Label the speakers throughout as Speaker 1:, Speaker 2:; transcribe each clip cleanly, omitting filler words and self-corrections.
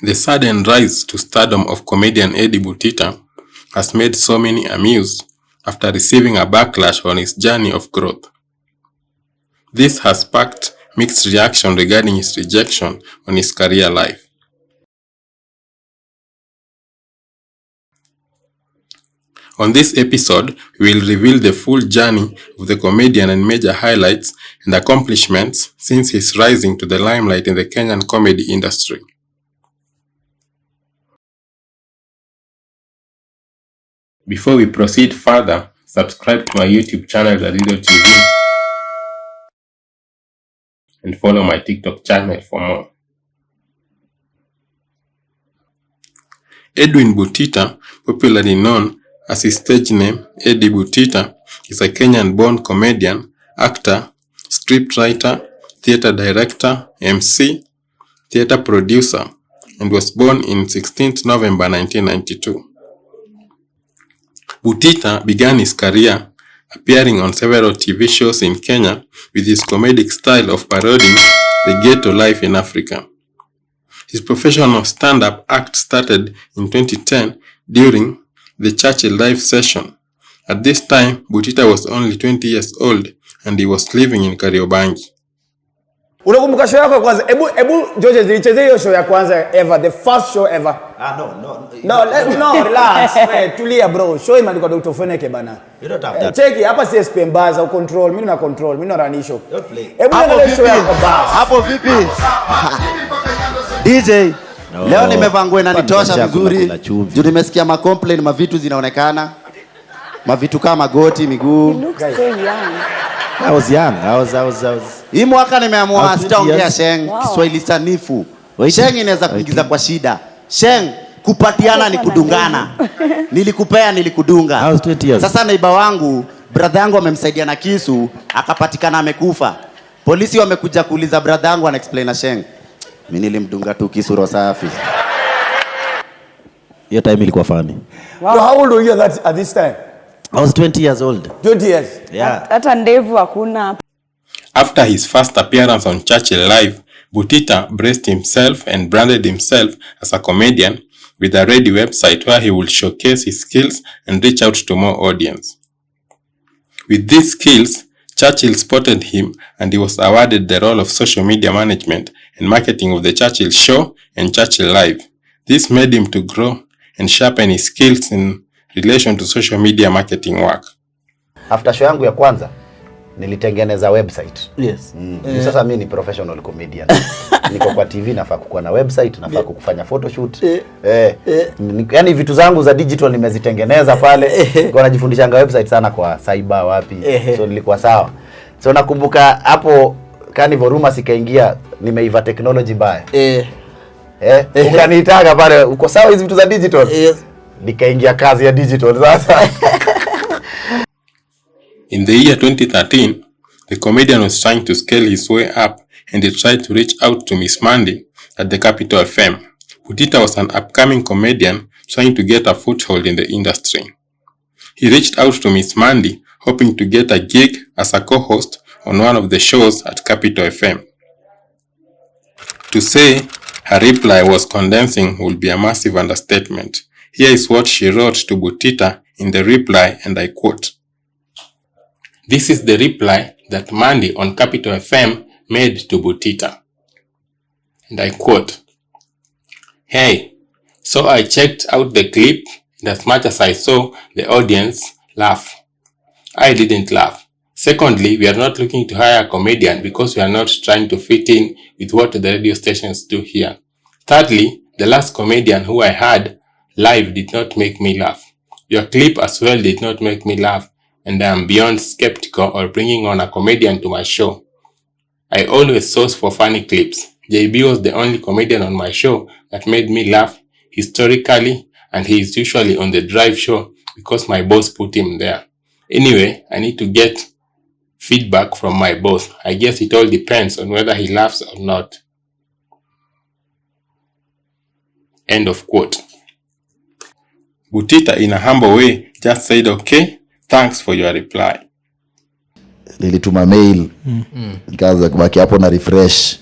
Speaker 1: The sudden rise to stardom of comedian Eddie Butita has made so many amused after receiving a backlash on his journey of growth. This has sparked mixed reaction regarding his rejection on his career life. On this episode, we will reveal the full journey of the comedian and major highlights and accomplishments since his rising to the limelight in the Kenyan comedy industry. Before we proceed further, subscribe to my YouTube channel Radido TV and follow my TikTok channel for more. Edwin Butita, popularly known as his stage name Eddie Butita, is a Kenyan-born comedian, actor, scriptwriter, theatre director, MC, theatre producer, and was born in 16th November 1992. Butita began his career appearing on several TV shows in Kenya with his comedic style of parodying the ghetto life in Africa. His professional stand-up act started in 2010 during the Churchill live session. At this time, Butita was only 20 years old and he was living in Kariobangi.
Speaker 2: Unakumbuka show yako ya kwanza? Ebu George zilichezea hiyo show ya kwanza ever, the first show ever. No, relax. Tulia bro. Show imeandikwa Dr. Feneke bana.
Speaker 3: You don't have that.
Speaker 2: Check hapa si SPM baza control. Mimi na control, mimi na run show.
Speaker 3: Don't play.
Speaker 2: Ebu angalia show yako basi.
Speaker 4: Hapo vipi? DJ. Leo nimevaa nguo inanitosha vizuri. Juu nimesikia ma complain mavitu zinaonekana. Mavitu kama goti, miguu.
Speaker 5: Looks so young.
Speaker 4: I was. Hii mwaka nimeamua sitaongea Sheng, Kiswahili sanifu. Sheng inaweza kuingiza kwa shida. Sheng, kupatiana ni kudungana. Nilikupea nilikudunga.
Speaker 3: I was 20 years.
Speaker 4: Sasa neiba wangu, brother yangu amemsaidia na kisu, akapatikana amekufa. Polisi wamekuja kuuliza brother yangu ana explain na Sheng. Mimi nilimdunga tu kisu roho safi.
Speaker 3: Your time ilikuwa funny.
Speaker 2: Wow. How old were you at this time?
Speaker 3: I was 20 years old.
Speaker 2: 20 years.
Speaker 3: Yeah.
Speaker 5: Hata ndevu hakuna.
Speaker 1: After his first appearance on Churchill Live, Butita braced himself and branded himself as a comedian with a ready website where he would showcase his skills and reach out to more audience. With these skills, Churchill spotted him and he was awarded the role of social media management and marketing of the Churchill Show and Churchill Live. This made him to grow and sharpen his skills in relation to social media marketing work.
Speaker 4: After show yangu ya kwanza, nilitengeneza website.
Speaker 3: Yes.
Speaker 4: Sasa mimi ni professional comedian. Niko kwa TV, nafaa kuwa na website, nafaa kufanya photoshoot. Yaani vitu zangu za digital nimezitengeneza pale. Niko najifundishanga website sana kwa cyber wapi. So nilikuwa sawa. So nakumbuka hapo Carnival Rumors ikaingia, nimeiva technology baya. Ukaniitaga pale, uko sawa hizi vitu za digital? Yes. Nikaingia kazi ya digital sasa.
Speaker 1: In the year 2013, the comedian was trying to scale his way up and he tried to reach out to Miss Mandy at the Capital FM. Butita was an upcoming comedian trying to get a foothold in the industry. He reached out to Miss Mandy hoping to get a gig as a co-host on one of the shows at Capital FM. To say her reply was condensing would be a massive understatement. Here is what she wrote to Butita in the reply, and I quote, "This is the reply that Mandy on Capital FM made to Butita. And I quote, "Hey, so I checked out the clip, and as much as I saw the audience laugh, I didn't laugh. Secondly, we are not looking to hire a comedian because we are not trying to fit in with what the radio stations do here. Thirdly, the last comedian who I had live did not make me laugh. Your clip as well did not make me laugh, and I am beyond skeptical of bringing on a comedian to my show. I always source for funny clips. JB was the only comedian on my show that made me laugh historically, and he is usually on the drive show because my boss put him there. Anyway, I need to get feedback from my boss. I guess it all depends on whether he laughs or not." End of quote. Butita in a humble way just said, "Okay, thanks for your reply."
Speaker 4: nilituma mail nikaanza kubaki hapo na refresh.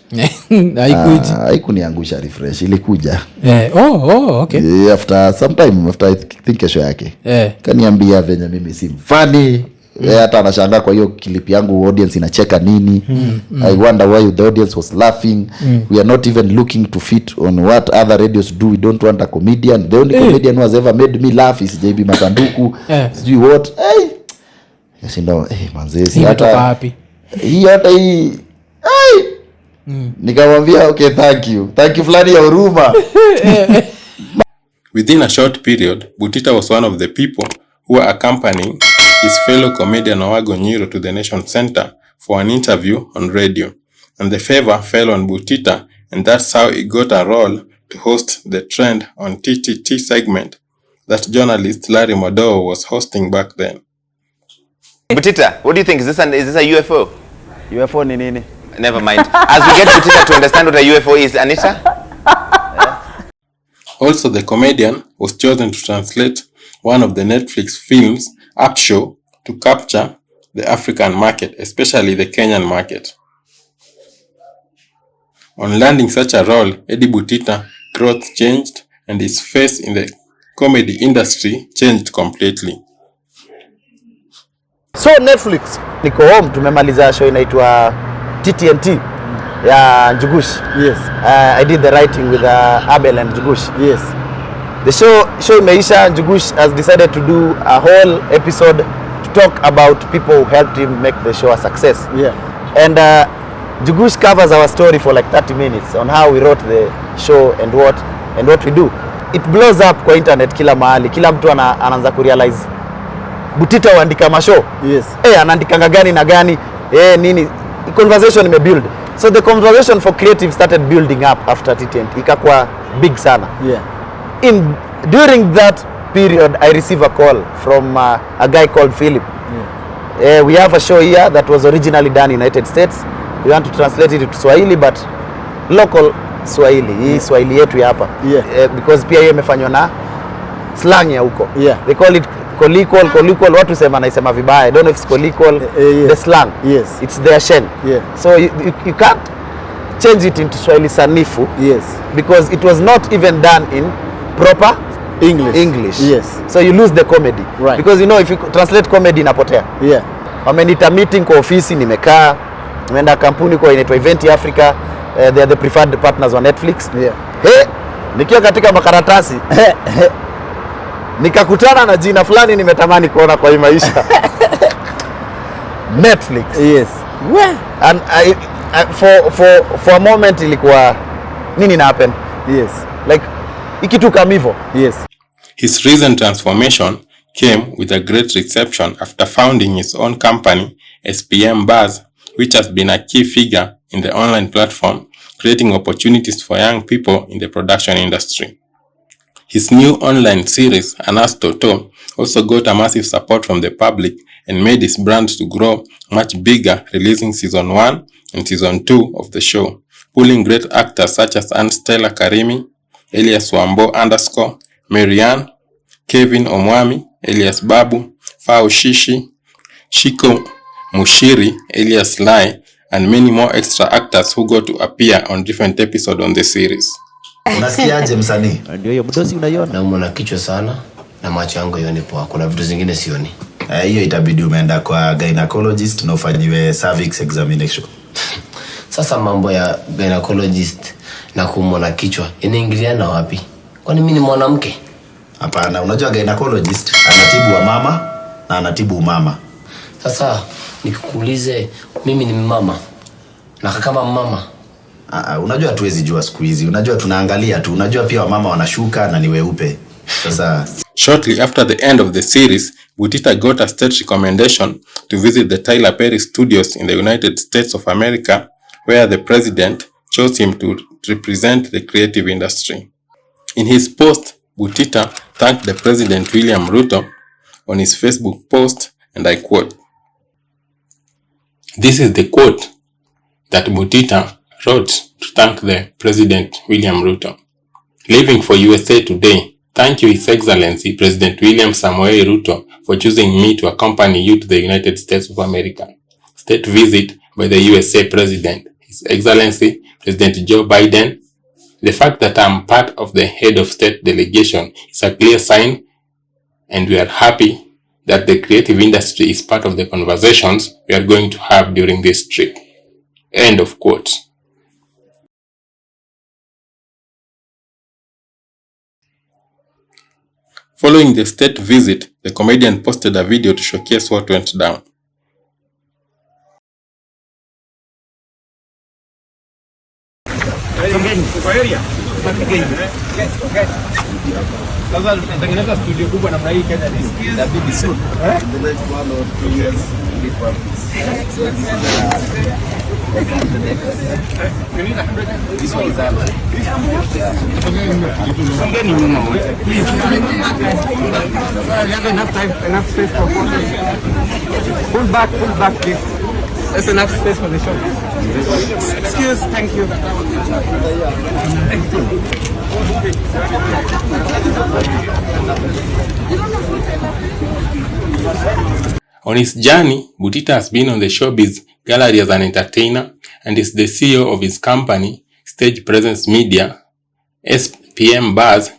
Speaker 6: Haikuja.
Speaker 4: Haikuniangusha refresh, ilikuja.
Speaker 6: Okay.
Speaker 4: After some time, after I think kesho yake. Kaniambia venye mimi si funny. Hata anashangaa kwa hiyo clip yangu audience inacheka nini. I wonder why the audience was laughing. We are not even looking to fit on what other radios do. We don't want a comedian. The only comedian who has ever made me laugh is JB Masanduku. Sijui what. Sindo manzesi hata
Speaker 6: wapi
Speaker 4: hii hata hii nikamwambia okay, thank you fulani ya huruma.
Speaker 1: Within a short period, Butita was one of the people who were accompanying his fellow comedian Owago Nyiro to the Nation Center for an interview on radio, and the favor fell on Butita, and that's how he got a role to host the Trend on TTT segment that journalist Larry Modowo was hosting back then.
Speaker 7: Butita, what do you think? Is this a UFO?
Speaker 4: UFO ni nini?
Speaker 7: Never mind. As we get Butita to understand what a UFO is, Anita?
Speaker 1: Also, the comedian was chosen to translate one of the Netflix films, Up Show, to capture the African market, especially the Kenyan market. On landing such a role, Eddie Butita growth changed and his face in the comedy industry changed completely.
Speaker 4: So Netflix, niko home, tumemaliza show inaitwa TTNT ya Ngugi.
Speaker 2: Yes.
Speaker 4: I did the writing with Abel and Ngugi.
Speaker 2: Yes.
Speaker 4: The show imeisha. Ngugi has decided to do a whole episode to talk about people who helped him make the show a success.
Speaker 2: Yeah.
Speaker 4: And Ngugi covers our story for like 30 minutes on how we wrote the show and what we do. It blows up kwa internet kila mahali. Kila mtu anaanza kurealize Butita waandika mashow.
Speaker 2: Yes.
Speaker 4: Anaandikanga gani na gani? Nini? Conversation imebuild. So the conversation for creative started building up after TTNT. Ikakuwa big sana.
Speaker 2: Yeah.
Speaker 4: During that period, I received a call from a guy called Philip. Yeah. We have a show here that was originally done in United States. We want to translate it to Swahili, but local Swahili. Hii Swahili yetu ya hapa.
Speaker 2: Yeah.
Speaker 4: Because pia hiyo imefanywa na slang ya huko.
Speaker 2: Yeah.
Speaker 4: They call it colloquial, watu sema naisema vibaya. I don't know if it's colloquial,
Speaker 2: yes.
Speaker 4: The slang.
Speaker 2: Yes.
Speaker 4: It's their shen.
Speaker 2: Yeah.
Speaker 4: So you can't change it into Swahili sanifu.
Speaker 2: Yes.
Speaker 4: Because it was not even done in proper English.
Speaker 2: Yes.
Speaker 4: So you lose the comedy.
Speaker 2: Right.
Speaker 4: Because you know if you translate comedy inapotea.
Speaker 2: Yeah.
Speaker 4: Wamenita meeting kwa ofisi, nimekaa, nimeenda kampuni kwa inaitwa Event Africa. They are the preferred partners on Netflix.
Speaker 2: Yeah.
Speaker 4: Nikiwa katika makaratasi nikakutana na jina fulani nimetamani kuona kwa hii maisha. Netflix.
Speaker 2: Yes.
Speaker 4: And for a moment ilikuwa nini na happen?
Speaker 2: Yes.
Speaker 4: Like ikitu kama hivyo.
Speaker 2: Yes.
Speaker 1: His recent transformation came with a great reception after founding his own company, SPM Buzz, which has been a key figure in the online platform, creating opportunities for young people in the production industry. His new online series, Anas Toto, also got a massive support from the public and made his brand to grow much bigger, releasing season 1 and season 2 of the show, pulling great actors such as Stella Karimi, Elias Wambo _ Marianne, Kevin Omwami, Elias Babu, Fao Shishi, Shiko Mushiri, Elias Lai, and many more extra actors who got to appear on different episodes on the series.
Speaker 8: Unasikiaje msanii?
Speaker 3: Ndio hiyo mdosi unaiona.
Speaker 8: Na umeona kichwa sana na macho yangu yoni poa. Kuna vitu zingine sioni. Hiyo itabidi umeenda kwa gynecologist na ufanyiwe cervix examination. Sasa mambo ya gynecologist na kuumwa kichwa inaingiliana wapi? Kwani mimi ni mwanamke? Hapana, unajua gynecologist anatibu wa mama na anatibu umama. Sasa nikukuulize, mimi ni mama na kama mama. Unajua tuwezi jua siku hizi. Unajua tunaangalia tu. Unajua pia wamama wanashuka na ni weupe. Sasa
Speaker 1: shortly after the end of the series, Butita got a state recommendation to visit the Tyler Perry studios in the United States of America, where the president chose him to represent the creative industry. In his post, Butita thanked the President William Ruto on his Facebook post, and I quote, "This is the quote that Butita wrote to thank the President William Ruto. Leaving for USA today, thank you His Excellency President William Samoei Ruto for choosing me to accompany you to the United States of America. state visit by the USA President, His Excellency President Joe Biden. The fact that I'm part of the head of state delegation is a clear sign, and we are happy that the creative industry is part of the conversations we are going to have during this trip. End of quote. Following the state visit, the comedian posted a video to showcase what went down.
Speaker 9: Enough space for photos. Pull back, please. There's enough space for the shot. Excuse, thank you.
Speaker 1: On his journey, Butita has been on the showbiz gallery as an entertainer and is the CEO of his company, Stage Presence Media, SPM Buzz.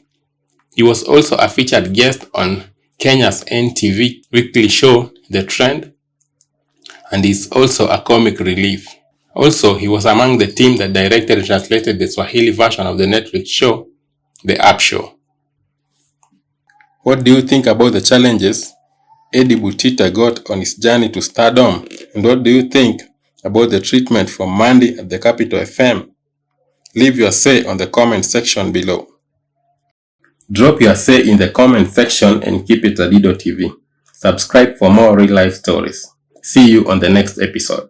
Speaker 1: He was also a featured guest on Kenya's NTV weekly show, The Trend, and is also a comic relief. Also, he was among the team that directed and translated the Swahili version of the Netflix show, The Up Show. What do you think about the challenges Eddie Butita got on his journey to stardom? And what do you think about the treatment from Mandy at the Capital FM? Leave your say on the comment section below. Drop your say in the comment section and keep it Radido TV. Subscribe for more real life stories. See you on the next episode.